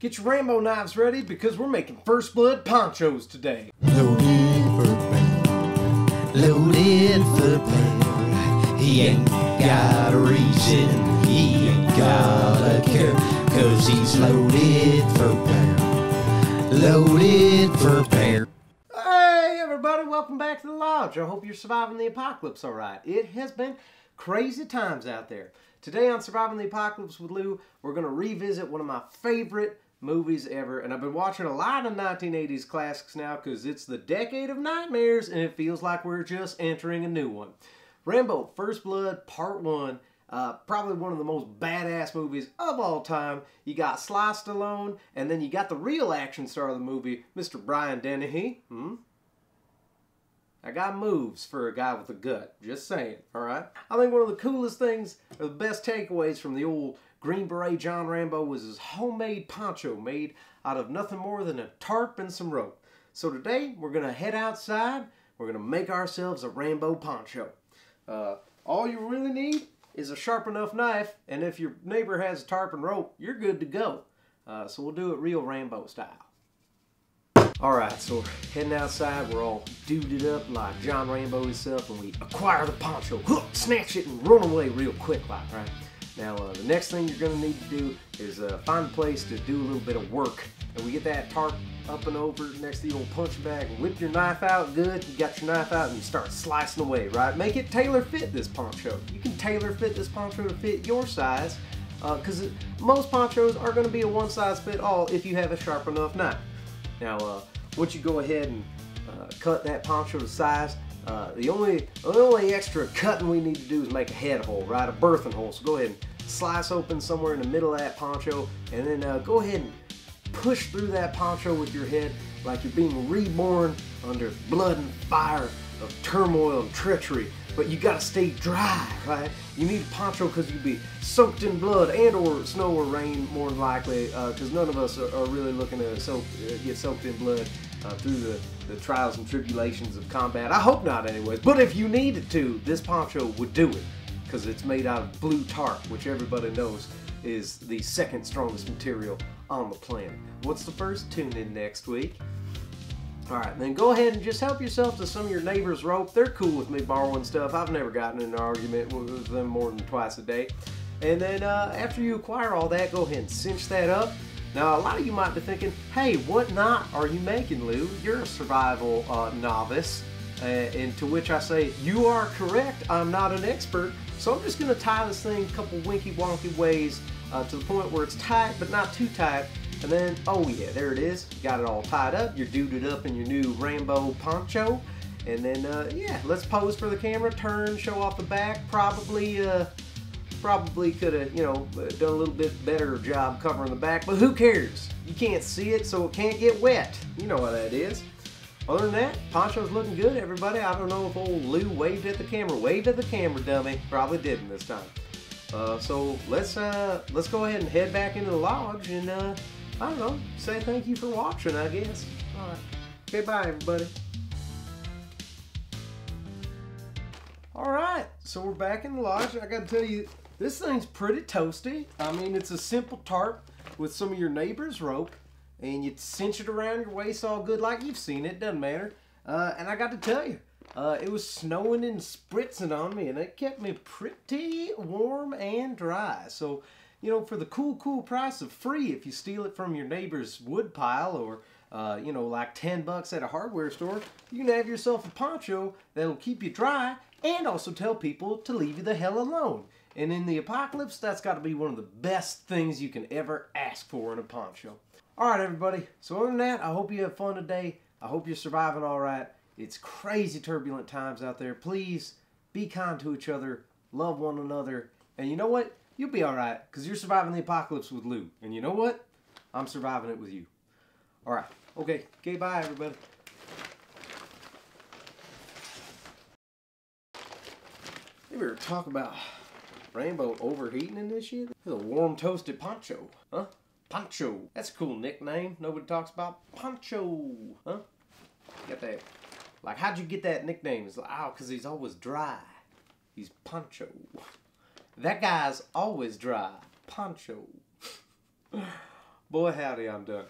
Get your Rambo knives ready because we're making First Blood ponchos today. Loaded for bear, loaded for bear. He ain't got a reason, he ain't got a care, 'cause he's loaded for bear, loaded for bear. Hey everybody, welcome back to the lodge. I hope you're surviving the apocalypse all right. It has been crazy times out there. Today on Surviving the Apocalypse with Lou, we're going to revisit one of my favorite movies ever, and I've been watching a lot of 1980s classics now because it's the decade of nightmares and it feels like we're just entering a new one. Rambo First Blood Part 1, probably one of the most badass movies of all time. You got Sly Stallone, and then you got the real action star of the movie, Mr. Brian Dennehy. I got moves for a guy with a gut, just saying, alright? I think one of the coolest things, or the best takeaways from the old Green Beret John Rambo was his homemade poncho made out of nothing more than a tarp and some rope. So today, we're going to head outside, we're going to make ourselves a Rambo poncho. All you really need is a sharp enough knife, and if your neighbor has a tarp and rope, you're good to go. So we'll do it real Rambo style. Alright, so we're heading outside, we're all duded up like John Rambo himself, and we acquire the poncho, snatch it, and run away real quick like, right? Now, the next thing you're going to need to do is find a place to do a little bit of work. And we get that tarp up and over next to the old punch bag, and whip your knife out good. You got your knife out and you start slicing away, right? Make it tailor fit this poncho. You can tailor fit this poncho to fit your size, because most ponchos are going to be a one size fit all if you have a sharp enough knife. Now, once you go ahead and cut that poncho to size, the only extra cutting we need to do is make a head hole, right? A birthing hole. So go ahead and slice open somewhere in the middle of that poncho, and then go ahead and push through that poncho with your head like you're being reborn under blood and fire of turmoil and treachery. But you gotta stay dry, right? You need a poncho because you'll be soaked in blood and or snow or rain more than likely, because none of us are really looking to get soaked in blood through the trials and tribulations of combat. I hope not anyways, but if you needed to, this poncho would do it, because it's made out of blue tarp, which everybody knows is the second strongest material on the planet. What's the first? Tune in next week. Alright, then go ahead and just help yourself to some of your neighbor's rope. They're cool with me borrowing stuff. I've never gotten in an argument with them more than twice a day. And then after you acquire all that, go ahead and cinch that up. Now, a lot of you might be thinking, hey, what knot are you making, Lou? You're a survival novice. And to which I say, you are correct. I'm not an expert. So I'm just going to tie this thing a couple winky-wonky ways to the point where it's tight, but not too tight. And then, oh yeah, there it is. You got it all tied up. You're duded up in your new Rambo poncho. And then, yeah, let's pose for the camera. Turn, show off the back. Probably could have, you know, done a little bit better job covering the back, but who cares? You can't see it, so it can't get wet. You know what that is. Other than that, poncho's looking good, everybody. I don't know if old Lou waved at the camera. Waved at the camera, dummy. Probably didn't this time. So let's go ahead and head back into the lodge and, I don't know, say thank you for watching, I guess. All right. Okay, bye, everybody. All right, so we're back in the lodge. I gotta tell you, this thing's pretty toasty. I mean, it's a simple tarp with some of your neighbor's rope, and you cinch it around your waist all good like you've seen it, doesn't matter. And I got to tell you, it was snowing and spritzing on me, and it kept me pretty warm and dry. So, you know, for the cool price of free, if you steal it from your neighbor's wood pile or, you know, like 10 bucks at a hardware store, you can have yourself a poncho that'll keep you dry and also tell people to leave you the hell alone. And in the apocalypse, that's got to be one of the best things you can ever ask for in a poncho. All right, everybody. So other than that, I hope you have fun today. I hope you're surviving all right. It's crazy turbulent times out there. Please be kind to each other, love one another, and you know what? You'll be all right, because you're surviving the apocalypse with Lou. And you know what? I'm surviving it with you. All right. Okay, bye, everybody. Maybe we were talking about Rambo overheating in this shit. It's a warm toasted poncho, huh? Poncho. That's a cool nickname. Nobody talks about poncho, huh? Got that. Like, how'd you get that nickname? It's like, oh, because he's always dry. He's poncho. That guy's always dry. Poncho. Boy, howdy, I'm done.